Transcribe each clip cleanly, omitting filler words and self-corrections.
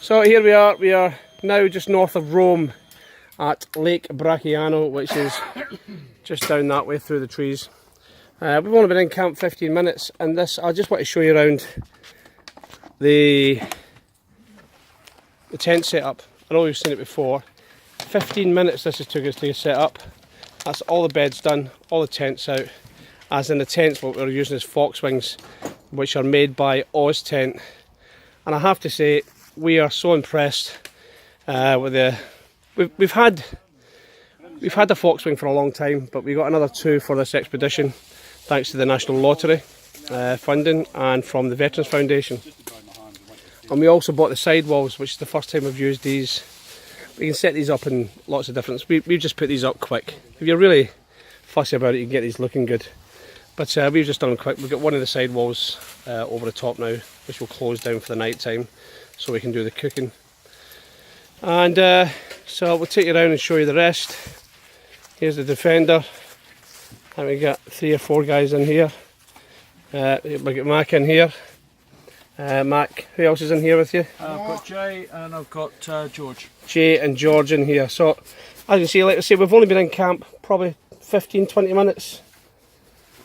So here we are now just north of Rome at Lake Bracciano, which is just down that way through the trees. We've only been in camp 15 minutes, and this, I just want to show you around the tent setup. I know you've seen it before. 15 minutes this has took us to set up. That's all the beds done, all the tents out. As in the tents, what we're using is Foxwings, which are made by Oztent. And I have to say, we are so impressed with the. We've had the Foxwing for a long time, but we got another two for this expedition, thanks to the National Lottery funding and from the Veterans Foundation. And we also bought the sidewalls, which is the first time we've used these. We can set these up in lots of different. We've just put these up quick. If you're really fussy about it, you can get these looking good. But we've just done them quick. We've got one of the sidewalls over the top now, which will close down for the night time, so we can do the cooking. And so we'll take you around and show you the rest. Here's the Defender. And we got 3 or 4 guys in here. We got Mac in here. Mac, who else is in here with you? I've got Jay and I've got George. Jay and George in here. So, as you can see, like I say, we've only been in camp probably 15-20 minutes.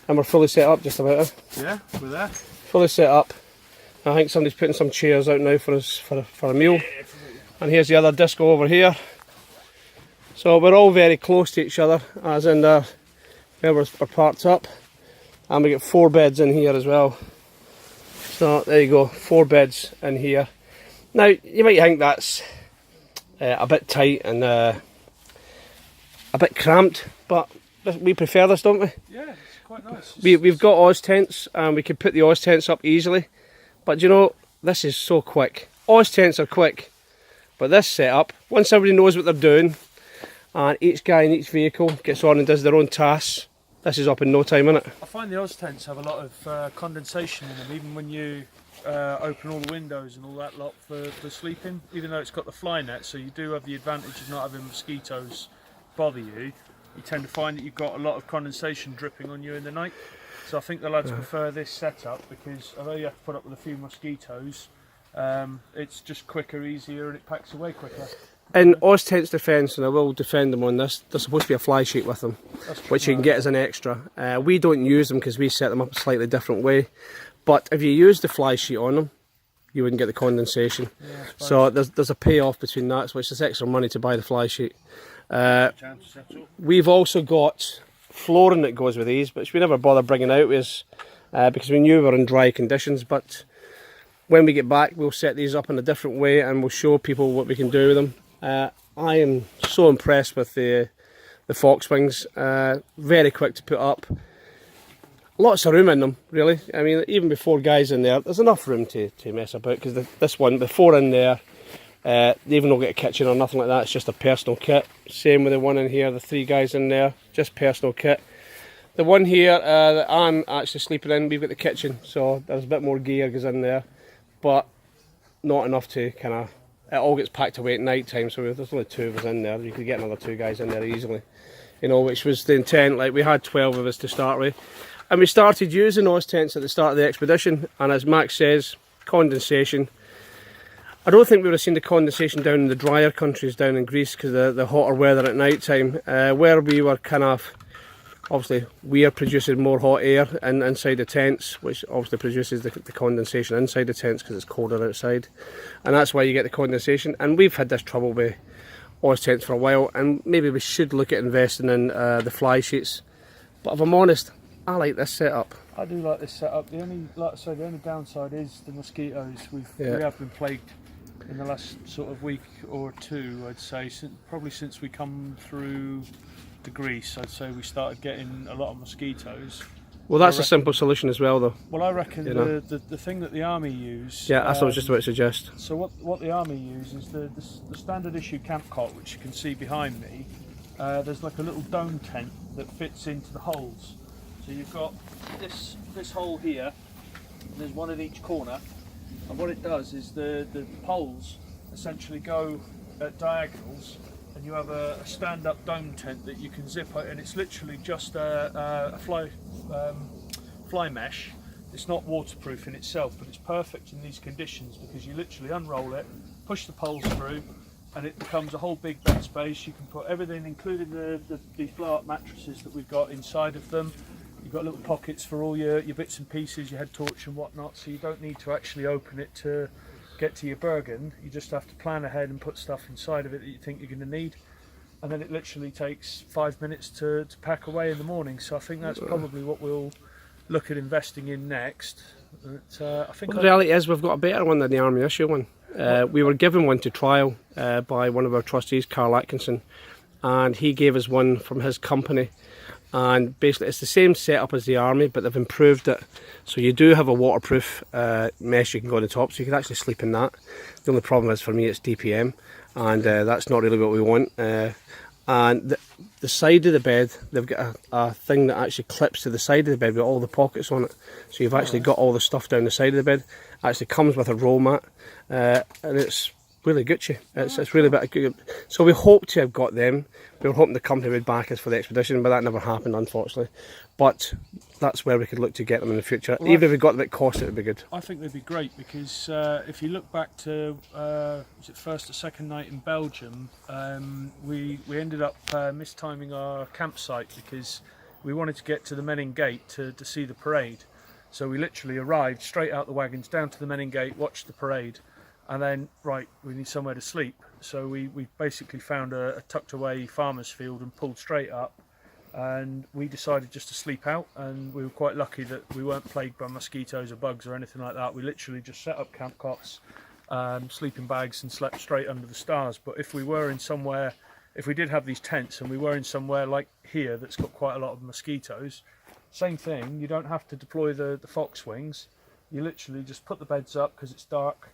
And we're fully set up just about. Yeah, we're there. Fully set up. I think somebody's putting some chairs out now for us for a meal. Yeah, and here's the other disco over here. So we're all very close to each other, as in where we're parked up. And we get 4 beds in here as well. So there you go, 4 beds in here. Now you might think that's a bit tight and a bit cramped, but we prefer this, don't we? Yeah, it's quite nice. We've got Oztents and we can put the Oztents up easily. But you know, this is so quick. Oztents are quick, but this setup, once everybody knows what they're doing, and each guy in each vehicle gets on and does their own tasks, this is up in no time, innit? I find the Oztents have a lot of condensation in them, even when you open all the windows and all that lot for sleeping, even though it's got the fly net, so you do have the advantage of not having mosquitoes bother you. You tend to find that you've got a lot of condensation dripping on you in the night. So I think the lads prefer this setup because although you have to put up with a few mosquitoes, it's just quicker, easier, and it packs away quicker. In Oztent's defence, and I will defend them on this, there's supposed to be a fly sheet with them, which you can get as an extra. We don't use them because we set them up a slightly different way. But if you use the fly sheet on them, you wouldn't get the condensation. Yeah, so there's a payoff between that, which is extra money to buy the fly sheet. We've also got flooring that goes with these, which we never bother bringing out with us because we knew we were in dry conditions. But when we get back, we'll set these up in a different way and we'll show people what we can do with them. I am so impressed with the Foxwings. Very quick to put up. Lots of room in them, really. I mean, even before guys in there, there's enough room to mess about because this one, the 4 in there, they even don't get a kitchen or nothing like that. It's just a personal kit. Same with the one in here, the 3 guys in there, just personal kit. The one here that I'm actually sleeping in, we've got the kitchen, so there's a bit more gear goes in there, but not enough to kind of. It all gets packed away at night time, so there's only 2 of us in there. You could get another 2 guys in there easily, you know, which was the intent. Like, we had 12 of us to start with, and we started using Oztents at the start of the expedition. And as Max says, condensation. I don't think we would have seen the condensation down in the drier countries down in Greece because of the hotter weather at night time. Where we were kind of, obviously, we are producing more hot air inside the tents, which obviously produces the condensation inside the tents because it's colder outside. And that's why you get the condensation. And we've had this trouble with Oztents for a while, and maybe we should look at investing in the fly sheets. But if I'm honest, I like this setup. I do like this setup. The only, like I say, the only downside is the mosquitoes. We have been plagued in the last sort of week or 2, I'd say, probably since we come through to Greece. I'd say we started getting a lot of mosquitoes. Well, that's a simple solution as well, though. Well, I reckon the thing that the army use. Yeah, that's what I was just about to suggest. So what the army use is the standard issue camp cot, which you can see behind me. There's like a little dome tent that fits into the holes. So you've got this hole here. There's one in each corner, and what it does is the poles essentially go at diagonals, and you have a stand-up dome tent that you can zip out, and it's literally just a fly mesh. It's not waterproof in itself, but it's perfect in these conditions because you literally unroll it, push the poles through, and it becomes a whole big bed space. You can put everything, including these blow-up mattresses that we've got inside of them. You've got little pockets for all your bits and pieces, your head torch and whatnot, so you don't need to actually open it to get to your Bergen. You just have to plan ahead and put stuff inside of it that you think you're going to need. And then it literally takes 5 minutes to pack away in the morning. So I think that's probably what we'll look at investing in next. I think the reality is we've got a better one than the Army issue one. We were given one to trial by one of our trustees, Carl Atkinson, and he gave us one from his company. And basically it's the same setup as the Army, but they've improved it. So you do have a waterproof mesh you can go on the top, so you can actually sleep in that. The only problem is for me it's DPM, and that's not really what we want. And the side of the bed, they've got a thing that actually clips to the side of the bed with all the pockets on it. So you've actually got all the stuff down the side of the bed. It actually comes with a roll mat, and it's really Gucci. It's really bit good. So we hope to have got them. We were hoping the company would back us for the expedition, but that never happened, unfortunately. But that's where we could look to get them in the future. Well, even if we got them at cost, it would be good. I think they'd be great because if you look back to was it first or second night in Belgium, we ended up mistiming our campsite because we wanted to get to the Menin Gate to see the parade. So we literally arrived straight out the wagons down to the Menin Gate, watched the parade, and then, right, we need somewhere to sleep. So we basically found a tucked away farmer's field and pulled straight up, and we decided just to sleep out, and we were quite lucky that we weren't plagued by mosquitoes or bugs or anything like that. We literally just set up camp cots, sleeping bags, and slept straight under the stars. But if we were in somewhere, if we did have these tents and we were in somewhere like here that's got quite a lot of mosquitoes, same thing, you don't have to deploy the Foxwings. You literally just put the beds up because it's dark,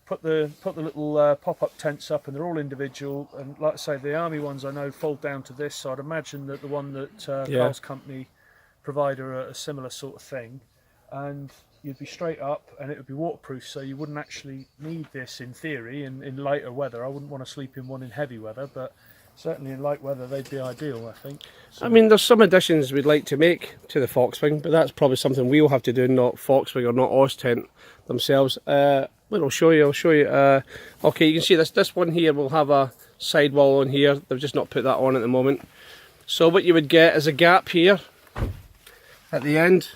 put the little pop-up tents up, and they're all individual. And like I say, the Army ones I know fold down to this, so I'd imagine that the one that Carl's company provide are a similar sort of thing. And you'd be straight up, and it would be waterproof, so you wouldn't actually need this in theory in lighter weather. I wouldn't want to sleep in one in heavy weather, but certainly in light weather they'd be ideal, I think. So, I mean, there's some additions we'd like to make to the Foxwing, but that's probably something we'll have to do, not Foxwing or not Oztent themselves. Well, I'll show you. Okay, you can see this one here will have a sidewall on here. They've just not put that on at the moment. So what you would get is a gap here at the end,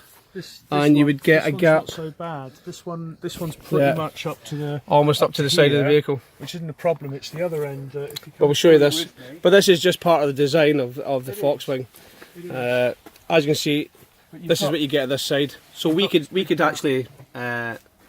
and you would get a gap. Not so bad. This one's pretty much up to the almost up to the side of the vehicle, which isn't a problem. It's the other end. If you but we'll show you this. But this is just part of the design of the Foxwing. As you can see, this is what you get at this side. So we could actually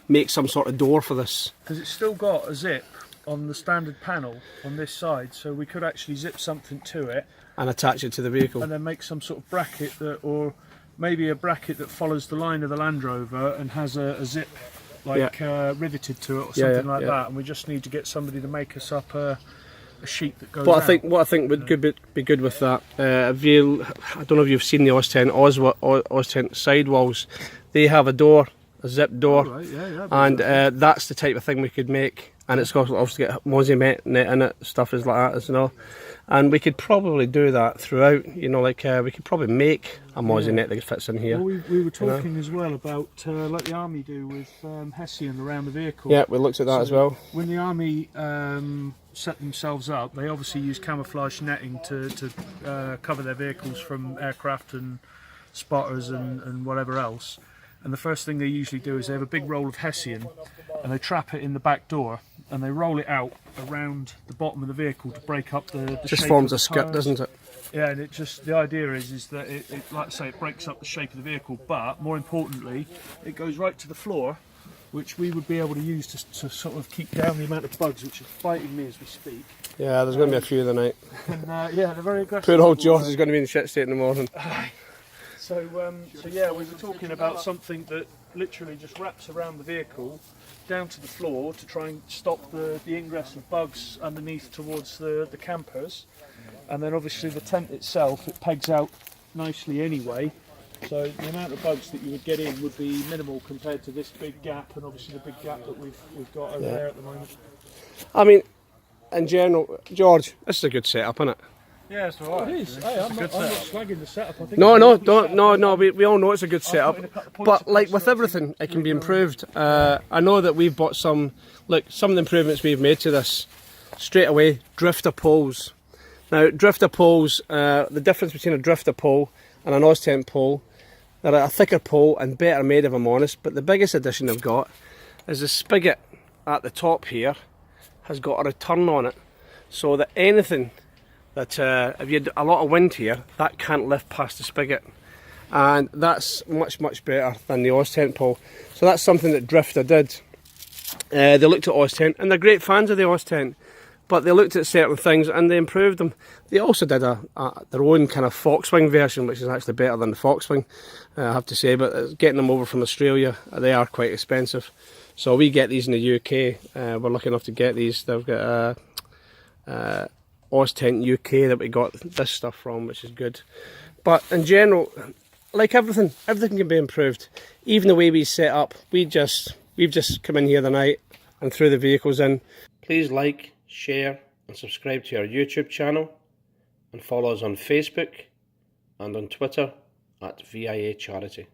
make some sort of door for this, because it's still got a zip on the standard panel on this side, so we could actually zip something to it and attach it to the vehicle, and then make some sort of bracket or maybe a bracket that follows the line of the Land Rover and has a zip riveted to it or something like that. And we just need to get somebody to make us up a sheet that goes. What I think would be good with that. I don't know if you've seen the Oztent sidewalls. They have a door, a zip door, and that's the type of thing we could make. And it's got obviously get mozzie net in it, stuff is like that, as you know. And we could probably do that throughout. You know, like we could probably make a mozzie net that fits in here. Well, we were talking as well about like the Army do with Hessian around the vehicle. Yeah, we looked at that as well. When the Army set themselves up, they obviously use camouflage netting to cover their vehicles from aircraft and spotters and whatever else. And the first thing they usually do is they have a big roll of Hessian, and they trap it in the back door, and they roll it out around the bottom of the vehicle to break up the just shape forms of a skip, doesn't it? Yeah, and the idea is that it, like I say, it breaks up the shape of the vehicle, but more importantly, it goes right to the floor, which we would be able to use to sort of keep down the amount of bugs which are biting me as we speak. Yeah, there's going to be a few of the night. And yeah, they're very aggressive. Poor old George is going to be in shit state in the morning. So yeah, we were talking about something that literally just wraps around the vehicle down to the floor to try and stop the ingress of bugs underneath towards the campers. And then obviously the tent itself, it pegs out nicely anyway, so the amount of bugs that you would get in would be minimal compared to this big gap, and obviously the big gap that we've got over there at the moment. I mean, in general, George, this is a good setup, isn't it? Yeah, it's alright. It is. Hey, I'm not slagging the setup. I think No, we all know it's a good setup, but like with everything, it can be improved. I know that we've bought some, look, some of the improvements we've made to this, straight away, drifter poles. Now, drifter poles, the difference between a drifter pole and an Oztent pole, they're a thicker pole and better made if I'm honest, but the biggest addition they've got is the spigot at the top here has got a return on it, so that anything that, if you had a lot of wind here, that can't lift past the spigot. And that's much better than the Oztent pole. So that's something that Drifter did. They looked at Oztent, and they're great fans of the Oztent, but they looked at certain things and they improved them. They also did their own kind of Foxwing version, which is actually better than the Foxwing, I have to say, but getting them over from Australia, they are quite expensive. So we get these in the UK, we're lucky enough to get these. They've got Oztent UK that we got this stuff from, which is good. But in general, like everything can be improved. Even the way we set up, we've just come in here the night and threw the vehicles in. Please like, share and subscribe to our YouTube channel, and follow us on Facebook and on Twitter at VIA Charity.